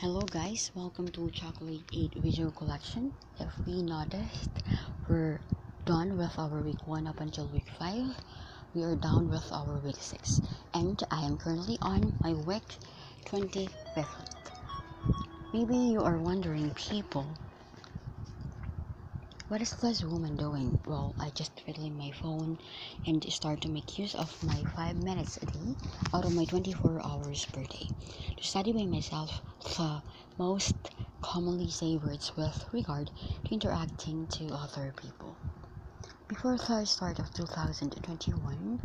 Hello guys, welcome to Chocolate 8 video collection. If we noticed, we're done with our week 1 up until week 5. We are down with our week 6. And I am currently on my week 25th. Maybe you are wondering, people, what is this woman doing? Well, I just fiddle in my phone and start to make use of my 5 minutes a day out of my 24 hours per day to study by myself the most commonly said words with regard to interacting to other people. Before the start of 2021,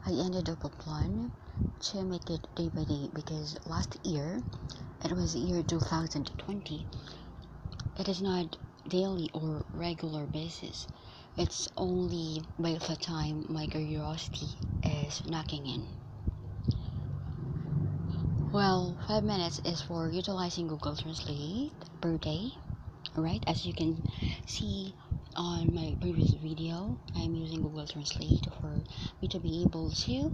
I ended up a plan to make it day by day because last year, it was year 2020, it is not daily or regular basis. It's only by the time my curiosity is knocking in. Well, 5 minutes is for utilizing Google Translate per day, right? As you can see on my previous video, I'm using Google Translate for me to be able to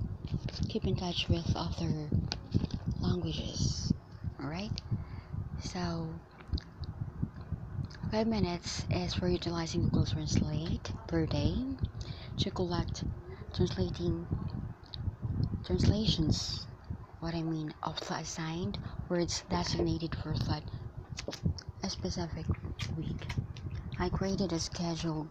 keep in touch with other languages, alright? So 5 minutes is for utilizing Google Translate per day to collect translations of the assigned words designated for that specific week. I created a scheduled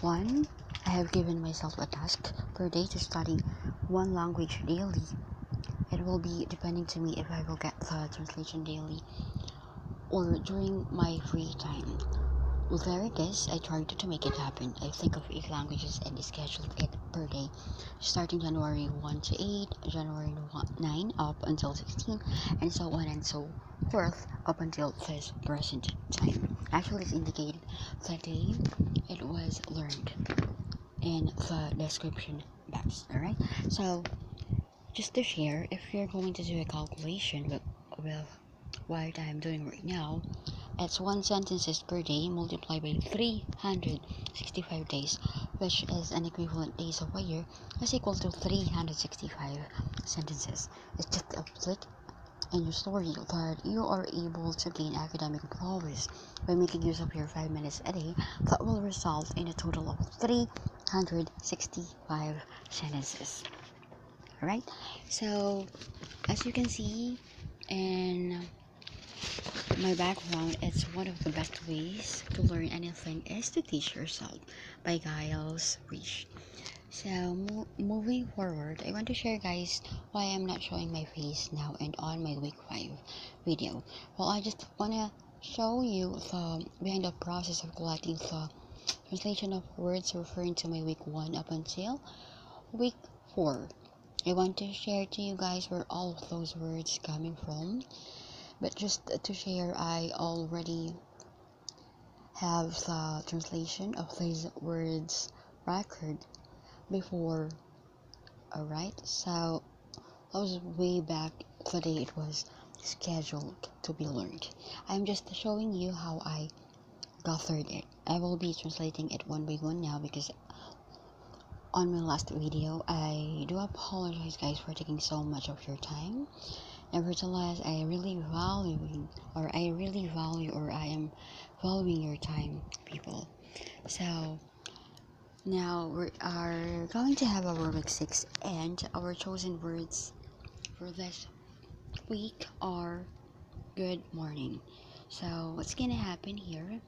one. I have given myself a task per day to study one language daily. It will be depending to me if I will get the translation daily or during my free time. Well, there it is. I tried to make it happen. I think of 8 languages and scheduled it per day, starting January 1 to 8, January 9 up until 16, and so on and so forth up until this present time. Actually, it's indicated the day it was learned in the description box. Alright, so just to share, if you're going to do a calculation with what I'm doing right now, it's 1 sentences per day multiplied by 365 days, which is an equivalent days of a year, is equal to 365 sentences. It's just a flick in your story that you are able to gain academic prowess by making use of your 5 minutes a day. That will result in a total of 365 sentences. Alright, so as you can see in my background, it's one of the best ways to learn anything is to teach yourself by Giles Reach. So moving forward, I want to share guys why I'm not showing my face now and on my week 5 video. Well, I just want to show you the behind the process of collecting the translation of words referring to my week 1 up until week 4. I want to share to you guys where all of those words coming from. But just to share, I already have the translation of these words record before. Alright, so that was way back the day it was scheduled to be learned. I'm just showing you how I gathered it. I will be translating it one by one now because on my last video, I do apologize guys for taking so much of your time. Nevertheless, I am valuing your time, people. So now we are going to have our week 6, and our chosen words for this week are good morning. So what's gonna happen here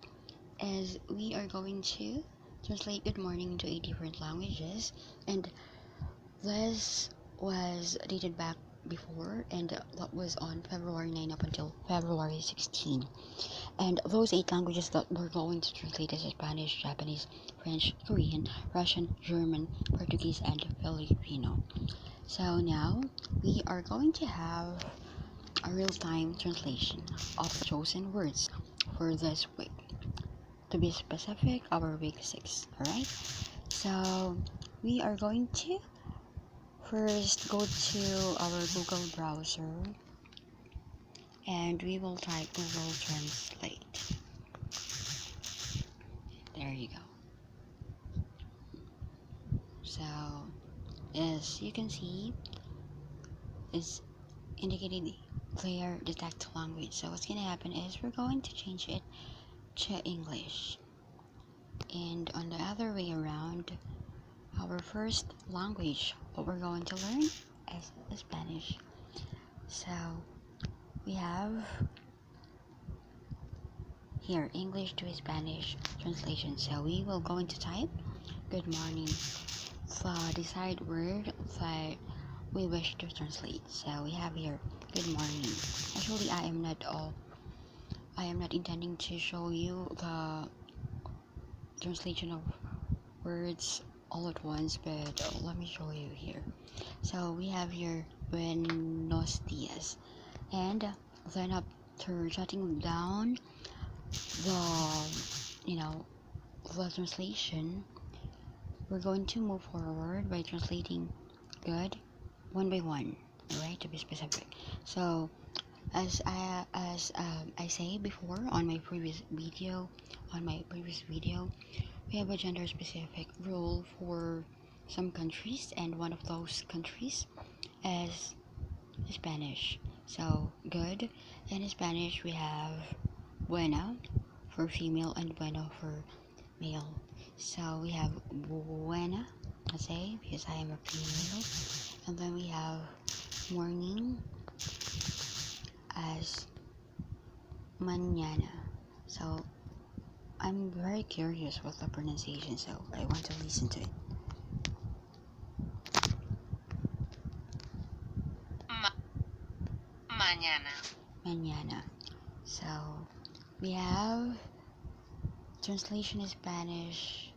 is we are going to translate good morning into 8 different languages, and this was dated back before, and that was on February 9 up until February 16. And those 8 languages that we're going to translate is Spanish, Japanese, French, Korean, Russian, German, Portuguese, and Filipino. So now we are going to have a real-time translation of chosen words for this week. To be specific, our week 6. Alright, so we are going to first go to our Google browser and we will type Google Translate. There you go. So as you can see, it's indicated player detect language. So what's gonna happen is we're going to change it to English, and on the other way around, our first language, what we're going to learn is Spanish. So we have here English to Spanish translation. So we will going to type good morning, the desired word that we wish to translate. So we have here good morning. Actually, I am not intending to show you the translation of words all at once, but let me show you here. So we have here buenos dias, and then after jotting down the translation, we're going to move forward by translating good one by one, right, to be specific. So as I say before on my previous video, we have a gender specific rule for some countries, and one of those countries is Spanish. So good in Spanish we have buena for female and bueno for male. So we have buena, I say, because I am a female, and then we have morning as mañana. So I'm very curious with the pronunciation, so I want to listen to it. Mañana. So we have translation in Spanish.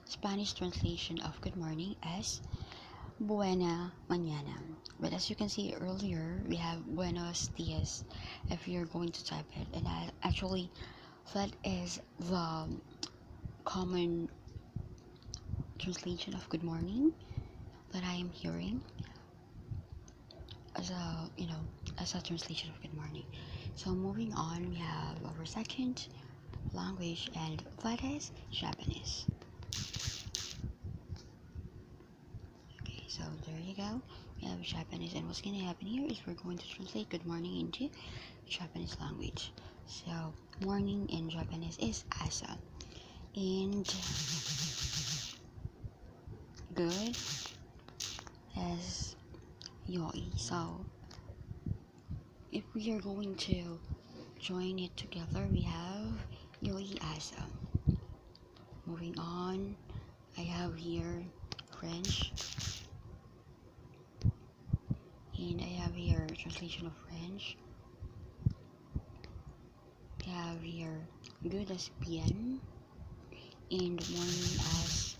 Spanish translation of good morning as buena mañana. But as you can see earlier, we have buenos dias if you're going to type it, and actually that is the common translation of good morning that I am hearing as a translation of good morning. So moving on, we have our second language, and that is Japanese. Okay, so there you go. We have Japanese, and what's going to happen here is we're going to translate good morning into Japanese language. So morning in Japanese is asa, and good is yoi. So if we are going to join it together, we have yoi asa. Moving on, I have here French, and I have here translation of French. We have here good as bien, and morning as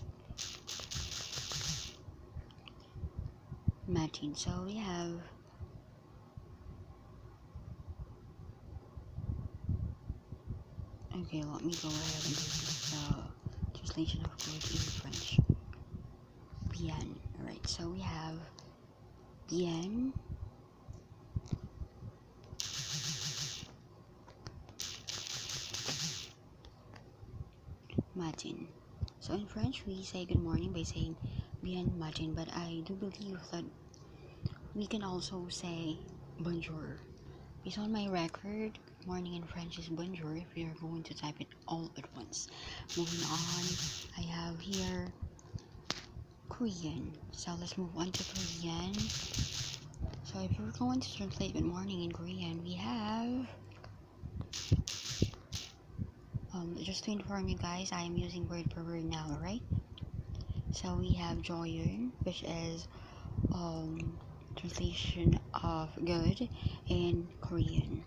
matin. So we have okay, let me go ahead and do the translation of good in French. Bien. Alright, so we have bien, matin. So in French, we say good morning by saying bien matin, but I do believe that we can also say bonjour. Based on my record, good morning in French is bonjour if we are going to type it all at once. Moving on, I have here Korean. So let's move on to Korean. So if we're going to translate good morning in Korean, we have just to inform you guys, I am using word per word now, alright? So we have Joh-eun, which is translation of good in Korean,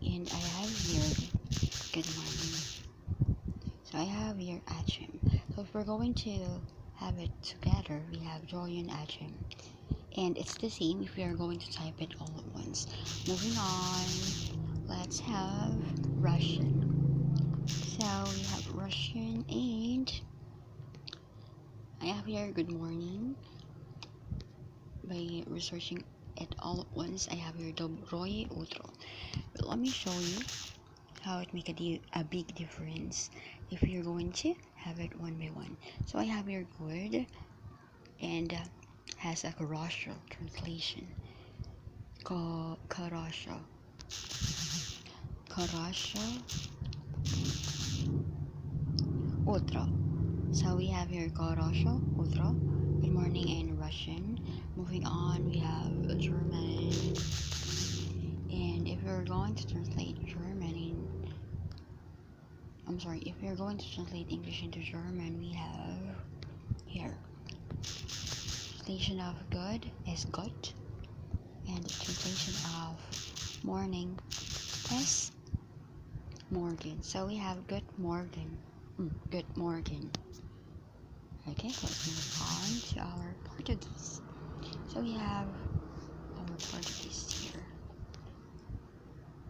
and I have here good morning. So I have here achim. So if we're going to have it together, we have Joh-eun achim, and it's the same if we are going to type it all at once. Moving on, let's have Russian. So we have Russian, and I have here good morning. By researching it all at once, I have here dobroye utro. But let me show you how it make a big difference if you're going to have it one by one. So I have here good, and has a Khorosho translation. Khorosho. Khorosho. Utro. So we have here Khorosho, utro. Good morning in Russian. Moving on, we have German. And if we're going to translate if we're going to translate English into German, we have here. Translation of good is gut. And the translation of morning is morgen. So we have good morgen. Good morgen. Okay, let's move on to our Portuguese. So we have our Portuguese here.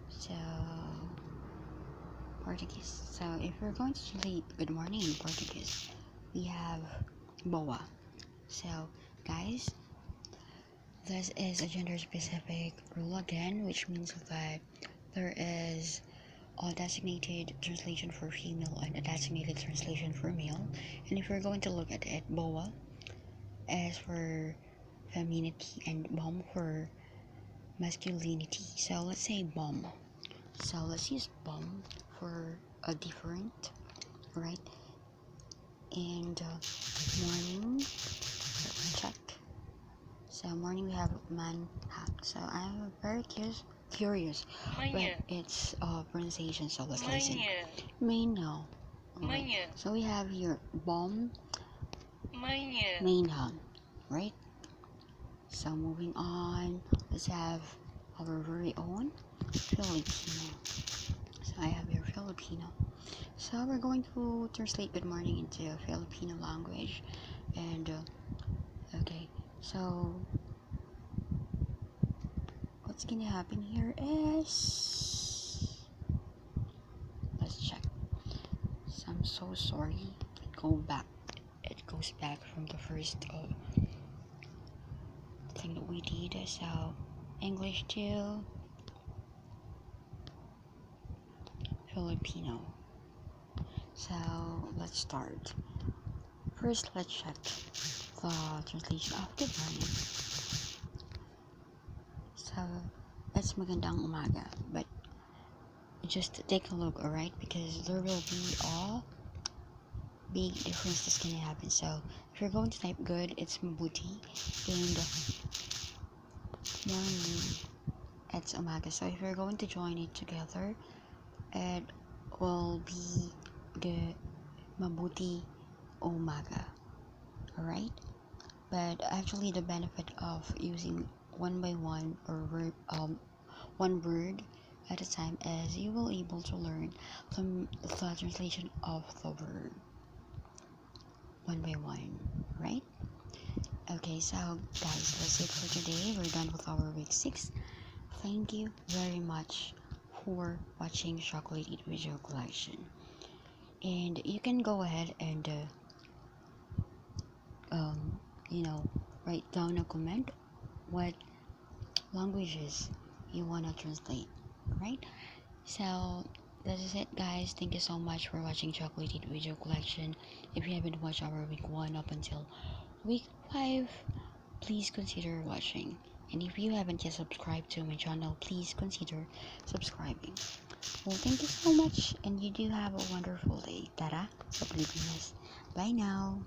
So Portuguese. So if we're going to translate good morning in Portuguese, we have boa. So guys, this is a gender specific rule again, which means that there is a designated translation for female and a designated translation for male. And if we're going to look at it, boa is for femininity and bom for masculinity. So let's say bom. So let's use bom for a different, right? And morning, check. So morning we have manhã. So I'm very curious, but it's pronunciation. So let's listen. Manhã. Right. So we have here bom, manhã, right? So moving on, let's have our very own Filipino. So I have here Filipino. So we're going to translate good morning into Filipino language. And okay, so what's gonna happen here is, let's check. So I'm so sorry. It goes back from the first thing that we did. So English to Filipino. So let's start. First, let's check the translation of good morning. So it's magandang umaga, but just take a look, alright? Because there will be a big difference that's gonna happen. So if you're going to type good, it's Mabuti, and morning, it's umaga. So if you're going to join it together, it will be the Mabuti umaga, alright? But actually the benefit of using one by one or one word at a time is you will able to learn the translation of the word one by one, right? Okay, so guys, that's it for today. We're done with our week 6. Thank you very much for watching Chocolate Video Collection. And you can go ahead and write down a comment what languages you want to translate, right? So that is it, guys. Thank you so much for watching Chocolate Video Collection. If you haven't watched our week 1 up until week 5, please consider watching. And if you haven't yet subscribed to my channel, please consider subscribing. Well, thank you so much, and you do have a wonderful day. Tara sa Pilipinas. Bye now.